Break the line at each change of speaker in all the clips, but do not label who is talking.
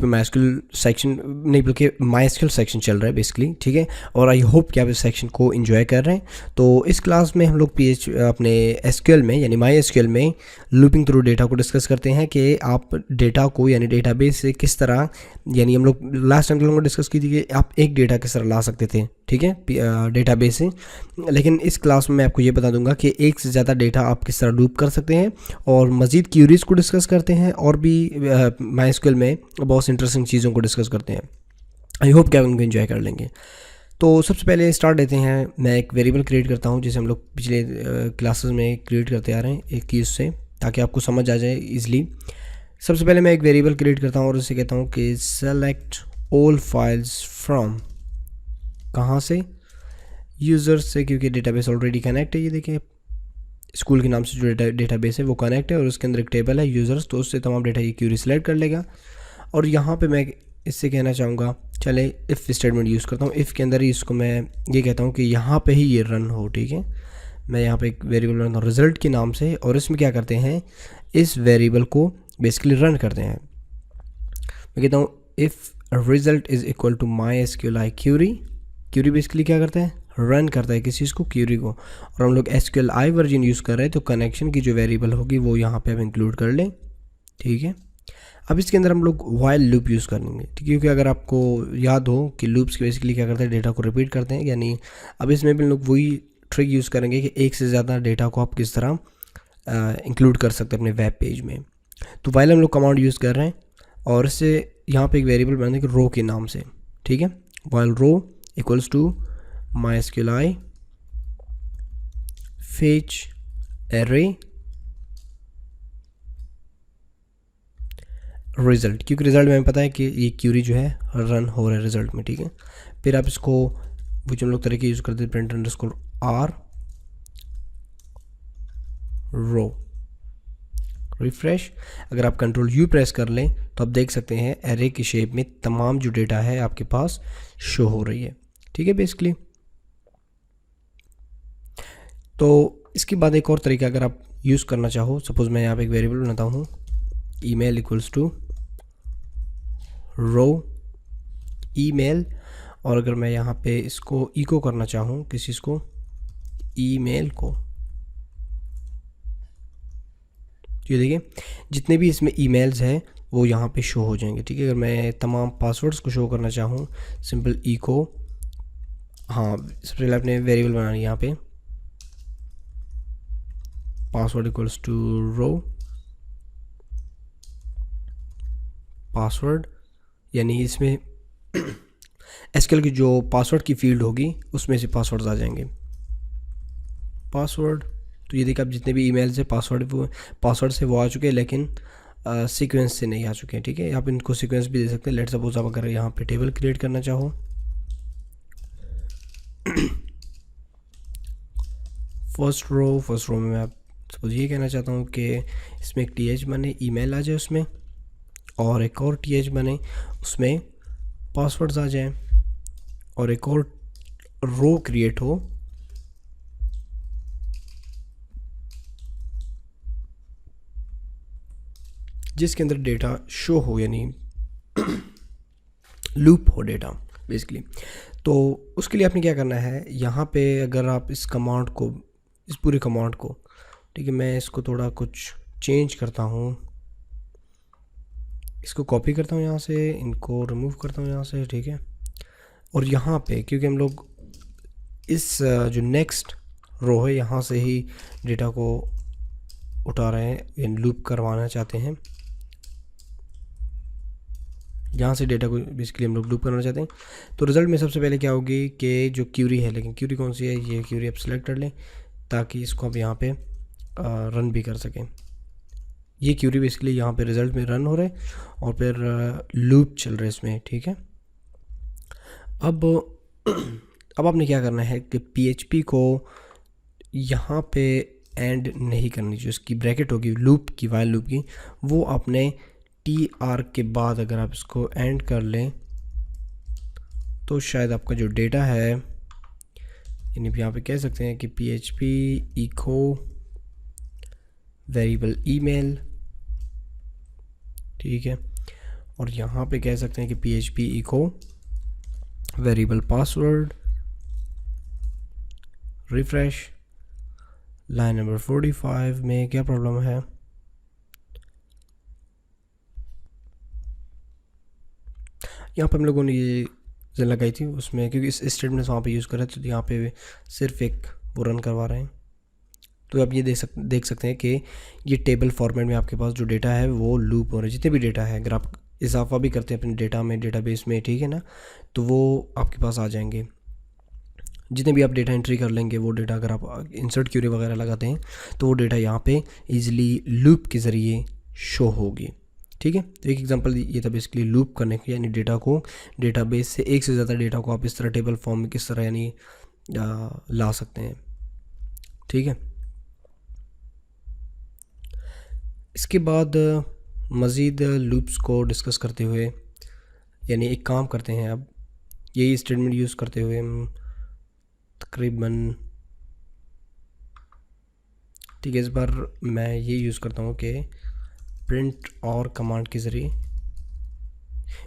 पे MySQL section नहीं बल्कि MySQL सेक्शन चल रहा है बेसिकली, ठीक है। और आई होप कि आप इस सेक्शन को एंजॉय कर रहे हैं। तो इस क्लास में हम लोग अपने SQL में यानी MySQL में लूपिंग थ्रू डेटा को डिस्कस करते हैं कि आप डेटा को यानी डेटाबेस से किस तरह, यानी हम लोग लास्ट टाइम लोगों ने डिस्कस की थी कि आप एक डेटा किस तरह ला सकते थे, ठीक है, डेटाबेस से। लेकिन इस क्लास में मैं आपको ये बता दूंगा कि एक से ज़्यादा डेटा आप किस तरह लूप कर सकते हैं, और मज़ीद क्यूरीज को डिस्कस करते हैं, और भी MySQL में बहुत सी इंटरेस्टिंग चीज़ों को डिस्कस करते हैं। आई होप कि आप उनको एंजॉय कर लेंगे। तो सबसे पहले स्टार्ट देते हैं। मैं एक वेरिएबल क्रिएट करता हूँ जिसे हम लोग पिछले क्लासेस में क्रिएट करते आ रहे हैं एक कीज़ से, ताकि आपको समझ आ जाए ईज़िली। सबसे पहले मैं एक वेरिएबल क्रिएट करता हूँ और उसे कहता हूँ कि सेलेक्ट ऑल फाइल्स फ्रॉम, कहाँ से, यूज़र्स से, क्योंकि डेटाबेस ऑलरेडी कनेक्ट है। ये देखिए स्कूल के नाम से जो डेटाबेस है वो कनेक्ट है, और उसके अंदर एक टेबल है यूज़र्स, तो उससे तमाम डेटा ये क्यूरी सेलेक्ट कर लेगा। और यहाँ पे मैं इससे कहना चाहूँगा, चले इफ़ स्टेटमेंट यूज़ करता हूँ। इफ़ के अंदर ही इसको मैं ये कहता हूँ कि यहाँ पे ही ये रन हो, ठीक है। मैं यहाँ पे एक वेरिएबल बनाता हूँ रिज़ल्ट के नाम से, और इसमें क्या करते हैं, इस वेरिएबल को बेसिकली रन करते हैं। मैं कहता हूँ if result is equal to MySQLi query. Query basically क्या करता है, रन करता है किसी चीज़ को, क्यूरी को। और हम लोग SQLi वर्जन यूज़ कर रहे हैं, तो कनेक्शन की जो वेरिएबल होगी वो यहाँ पे हम इंक्लूड कर लें, ठीक है। अब इसके अंदर हम लोग वाइल लूप यूज़ करेंगे, ठीक है, क्योंकि अगर आपको याद हो कि लूप्स बेसिकली क्या करते हैं, डेटा को रिपीट करते हैं। यानी अब इसमें भी हम लोग वही ट्रिक यूज़ करेंगे कि एक से ज़्यादा डेटा को आप किस तरह इंक्लूड कर सकते हैं अपने वेब पेज में। तो वाइल हम लोग कमांड यूज़ कर रहे हैं, और इससे यहाँ पे एक वेरिएबल बना देंगे रो के नाम से, ठीक है। While row equals to MySQLi fetch array result, क्योंकि रिज़ल्ट में हमें पता है कि ये क्यूरी जो है रन हो रहा है रिज़ल्ट में, ठीक है। फिर आप इसको वो जो हम लोग तरीके यूज़ करते हैं, print underscore r row, refresh. अगर आप कंट्रोल यू प्रेस कर लें तो आप देख सकते हैं एरे की शेप में तमाम जो डेटा है आपके पास शो हो रही है, ठीक है बेसिकली। तो इसके बाद एक और तरीका अगर आप यूज़ करना चाहो, सपोज़ मैं यहाँ पे एक वेरिएबल बनाता हूँ email equals to row email, और अगर मैं यहाँ पे इसको इको करना चाहूँ किसी चीज़ को, ईमेल को, ये देखिए जितने भी इसमें ईमेल्स हैं वो यहाँ पे शो हो जाएंगे, ठीक है। अगर मैं तमाम पासवर्ड्स को शो करना चाहूँ, सिंपल इको, हाँ सबसे पहले आपने वेरिएबल बनानी है यहाँ पे password equals to row password, यानी इसमें SQL की जो पासवर्ड की फील्ड होगी उसमें से पासवर्ड्स आ जाएंगे, पासवर्ड। तो ये देखिए आप जितने भी ईमेल्स है पासवर्ड से वो आ चुके हैं, लेकिन सीक्वेंस से नहीं आ चुके हैं, ठीक है। आप इनको सीक्वेंस भी दे सकते हैं। लेट सपोज आप अगर यहाँ पे टेबल क्रिएट करना चाहो, फर्स्ट रो में मैं आप सपोज ये कहना चाहता हूँ कि इसमें एक TH बने, ईमेल आ जाए उसमें, और एक और TH बने उसमें पासवर्ड्स आ जाए, और एक और रो क्रिएट हो जिसके अंदर डेटा शो हो, यानी लूप हो डेटा बेसिकली। तो उसके लिए आपने क्या करना है, यहाँ पे अगर आप इस कमांड को, इस पूरे कमांड को, ठीक है, मैं इसको थोड़ा कुछ चेंज करता हूँ, इसको कॉपी करता हूँ यहाँ से, इनको रिमूव करता हूँ यहाँ से, ठीक है। और यहाँ पे क्योंकि हम लोग इस जो नेक्स्ट रो है यहाँ से ही डेटा को उठा रहे हैं, लूप करवाना चाहते हैं, यहाँ से डेटा को बेसिकली हम लोग लूप करना चाहते हैं। तो रिज़ल्ट में सबसे पहले क्या होगी कि जो क्यूरी है, लेकिन क्यूरी कौन सी है, ये क्यूरी आप सेलेक्ट कर लें ताकि इसको आप यहाँ पे रन भी कर सकें। ये क्यूरी बेसिकली यहाँ पे रिज़ल्ट में रन हो रहा है, और फिर लूप चल रहा है इसमें, ठीक है। अब आपने क्या करना है कि PHP को यहाँ पे एंड नहीं करनी, जो इसकी ब्रैकेट होगी लूप की, वाइल लूप की, वो आपने TR के बाद अगर आप इसको एंड कर लें तो शायद आपका जो डेटा है, यानी यहाँ पे कह सकते हैं कि PHP इको वेरिएबल ईमेल, ठीक है, और यहाँ पे कह सकते हैं कि PHP echo variable password, refresh. Line number 45 में क्या प्रॉब्लम है, यहाँ पे हम लोगों ने ये लगाई थी उसमें, क्योंकि इस स्टेटमेंट वहाँ पे यूज़ कर रहे थे, तो यहाँ पे सिर्फ एक वो रन करवा रहे हैं। तो आप ये देख सकते हैं कि ये टेबल फॉर्मेट में आपके पास जो डेटा है वो लूप हो रहा है। जितने भी डेटा है, अगर आप इजाफा भी करते हैं अपने डेटा में, डेटाबेस में, ठीक है ना, तो वो आपके पास आ जाएंगे। जितने भी आप डेटा एंट्री कर लेंगे वो डेटा, अगर आप इंसर्ट क्यूरी वगैरह लगाते हैं तो वो डेटा यहाँ पे इजीली लूप के ज़रिए शो होगी। ठीक है, तो एक एग्जांपल ये था बेसिकली लूप करने की, यानी डेटा को, डेटाबेस से एक से ज़्यादा डेटा को आप इस तरह टेबल फॉर्म में किस तरह यानी ला सकते हैं। ठीक है, इसके बाद मज़ीद लूप्स को डिस्कस करते हुए, यानी एक काम करते हैं अब, यही स्टेटमेंट यूज़ करते हुए हम तकरीबन, ठीक है, इस बार मैं ये यूज़ करता हूँ कि प्रिंट और कमांड के ज़रिए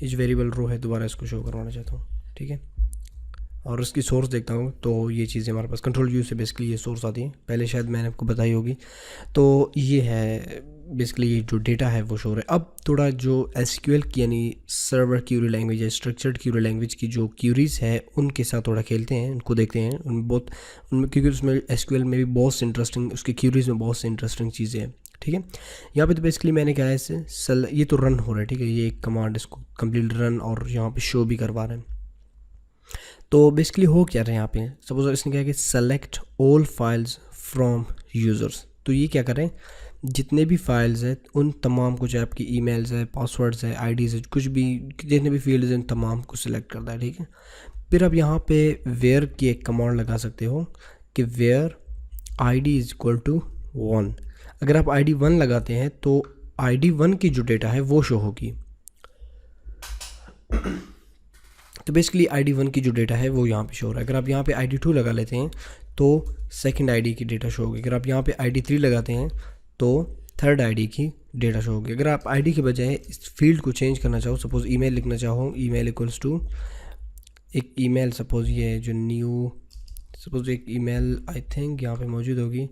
इस वेरिएबल रो है दोबारा इसको शो करवाना चाहता हूँ। ठीक है, और उसकी सोर्स देखता हूँ, तो ये चीज़ें हमारे पास कंट्रोल यू से बेसिकली ये सोर्स आती है, पहले शायद मैंने आपको बताई होगी। तो ये है बेसिकली जो डेटा है वो शो है। अब थोड़ा जो एसक्यूएल की यानी सर्वर क्यूरी लैंग्वेज है, स्ट्रक्चर्ड क्यूरी लैंग्वेज की जो क्यूरीज़ है उनके साथ थोड़ा खेलते हैं, उनको देखते हैं, उनमें क्योंकि उसमें एसक्यूएल में भी बहुत से इंटरेस्टिंग, उसकी क्यूरीज़ में बहुत से इंटरेस्टिंग चीज़ें हैं। ठीक है, यहाँ पे तो बेसिकली मैंने क्या है इसे ये तो रन हो रहा है, ठीक है, ये एक कमांड इसको कंप्लीट रन और यहाँ पे शो भी करवा रहे हैं। तो बेसिकली हो क्या रहा है यहाँ पे, सपोज इसने क्या है कि select all files from users, तो ये क्या करें, जितने भी फाइल्स हैं उन तमाम को, चाहे आपकी ईमेल्स है, पासवर्ड्स है, आईडीज़ है, कुछ भी जितने भी फील्ड्स हैं उन तमाम को सिलेक्ट करता है। ठीक है, फिर आप यहाँ पे वेयर की एक कमांड लगा सकते हो कि where ID is equal to 1। अगर आप ID 1 लगाते हैं तो ID 1 की जो डेटा है वो शो होगी। तो बेसिकली ID 1 की जो डेटा है वो यहाँ पे शो हो रहा है। अगर आप यहाँ पे ID 2 लगा लेते हैं तो सेकंड ID की डेटा शो होगी। अगर आप यहाँ पे ID 3 लगाते हैं तो थर्ड ID की डेटा शो होगी। अगर आप ID के बजाय इस फील्ड को चेंज करना चाहो, सपोज़ ईमेल लिखना चाहो, ईमेल इक्वल्स टू एक ईमेल, सपोज़ ये जो न्यू, सपोज़ एक ईमेल आई थिंक यहाँ पे मौजूद होगी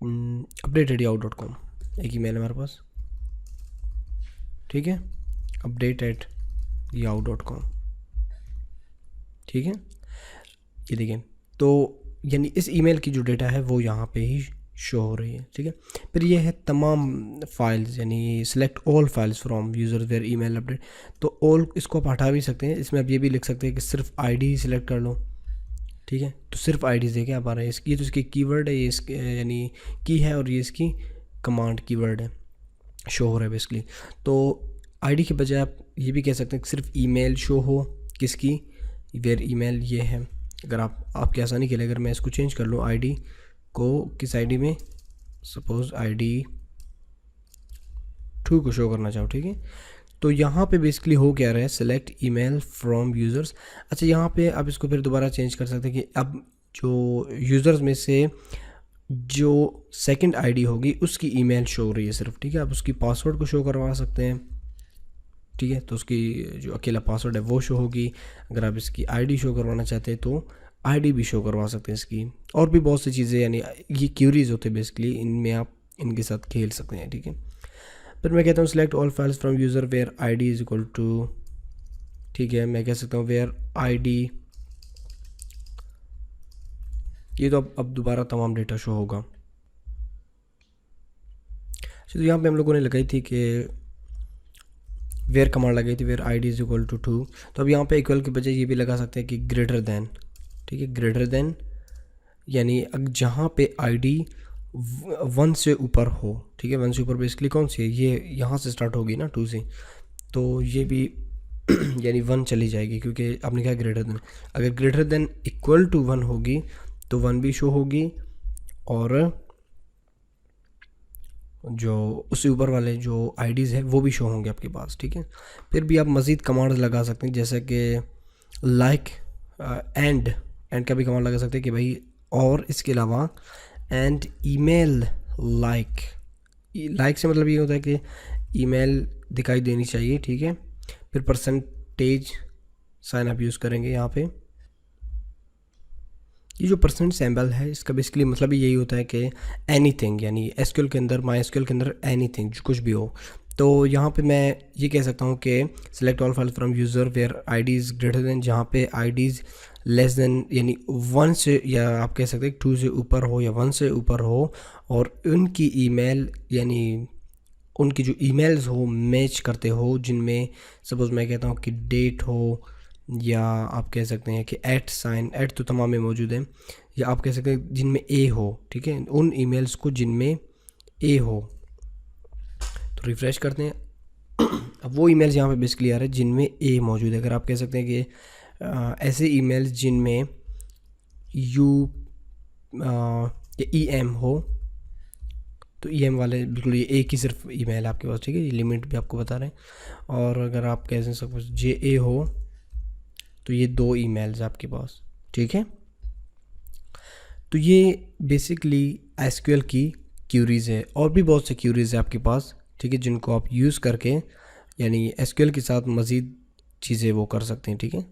update@yahoo.com, एक ईमेल है हमारे पास। ठीक है, update@yahoo.com। ठीक है, ये देखिए, तो यानी इस ईमेल की जो डेटा है वो यहाँ पे ही शो हो रही है। ठीक है, फिर ये है तमाम फाइल्स, यानी select all files from user where email update, तो ऑल इसको आप हटा भी सकते हैं। इसमें आप ये भी लिख सकते हैं कि सिर्फ ID ही सिलेक्ट कर लो। ठीक है, तो सिर्फ IDs देखें आप आ रहे हैं, इसकी तो इसकी कीवर्ड है, ये इसके यानी की है, और ये इसकी कमांड कीवर्ड है, शो हो रहा है बेसिकली। तो ID के बजाय आप ये भी कह सकते हैं कि सिर्फ ईमेल शो हो, किसकी, वेयर ईमेल ये है। अगर आपकी आसानी के लिए अगर मैं इसको चेंज कर लूँ ID को, किस ID में, सपोज़ ID 2 को शो करना चाहो। ठीक है, तो यहाँ पे बेसिकली हो क्या रहा है, सेलेक्ट ईमेल फ्रॉम यूज़र्स। अच्छा, यहाँ पे आप इसको फिर दोबारा चेंज कर सकते हैं कि अब जो यूज़र्स में से जो सेकंड ID होगी उसकी ईमेल शो हो रही है सिर्फ। ठीक है, आप उसकी पासवर्ड को शो करवा सकते हैं। ठीक है, तो उसकी जो अकेला पासवर्ड है वो शो होगी। अगर आप इसकी ID शो करवाना चाहते हैं तो ID भी शो करवा सकते हैं इसकी, और भी बहुत सी चीज़ें, यानी ये क्यूरीज होते हैं बेसिकली, इनमें आप इनके साथ खेल सकते हैं। ठीक है, फिर मैं कहता हूँ select all files from user where ID is equal to, ठीक है, मैं कह सकता हूँ वेयर ID, ये तो अब दोबारा तमाम डेटा शो होगा। तो यहाँ पे हम लोगों ने लगाई थी कि वेयर कमांड लगाई थी, where ID is equal to 2, तो अब यहाँ पे इक्वल के बजाय ये भी लगा सकते हैं कि ग्रेटर दैन। ठीक है, ग्रेटर दैन यानी जहाँ पे ID 1 से ऊपर हो। ठीक है, 1 से ऊपर बेसिकली कौन सी है, ये यहाँ से स्टार्ट होगी ना 2 से, तो ये भी यानी 1 चली जाएगी, क्योंकि आपने कहा ग्रेटर देन। अगर ग्रेटर देन इक्वल टू 1 होगी तो 1 भी शो होगी, और जो उससे ऊपर वाले जो IDs है वो भी शो होंगे आपके पास। ठीक है, फिर भी आप मज़ीद कमांड्स लगा सकते हैं, जैसे कि लाइक एंड का भी कमांड लगा सकते हैं कि भाई, और इसके अलावा एंड ईमेल लाइक से मतलब ये होता है कि ईमेल दिखाई देनी चाहिए, ठीक है। फिर परसेंटेज साइन आप यूज़ करेंगे यहाँ पे। ये जो परसेंट सिंबल है इसका बेसिकली मतलब यही होता है कि एनीथिंग, यानी एसक्यूएल के अंदर, माई एसक्यूएल के अंदर एनीथिंग जो कुछ भी हो। तो यहाँ पे मैं ये कह सकता हूँ कि select all file from user where ID is greater than, जहाँ पे आईडीज़ लेस देन यानी 1 से, या आप कह सकते हैं 2 से ऊपर हो या 1 से ऊपर हो, और उनकी ईमेल यानी उनकी जो ईमेल्स हो मैच करते हो, जिनमें सपोज़ मैं कहता हूँ कि डेट हो, या आप कह सकते हैं कि एट साइन, एट तो तमाम में मौजूद है, या आप कह सकते हैं जिनमें ए हो, ठीक है, उन ईमेल्स को जिनमें ए हो। तो रिफ़्रेश करते हैं। अब वो ईमेल्स यहाँ पे बेसिकली आ रहे हैं जिनमें ए मौजूद है। अगर आप कह सकते हैं कि ऐसे ईमेल्स जिनमें यू या ई एम हो, तो ई एम वाले बिल्कुल ये एक ही सिर्फ ईमेल आपके पास, ठीक है, ये लिमिट भी आपको बता रहे हैं। और अगर आप कह सकते जे ए हो तो ये 2 ईमेल्स आपके पास, ठीक है। तो ये बेसिकली एसक्यूएल की क्यूरीज़ है, और भी बहुत से क्यूरीज़ है आपके पास, ठीक है, जिनको आप यूज़ करके यानी एसक्यूएल के साथ मज़ीद चीज़ें वो कर सकते हैं, ठीक है।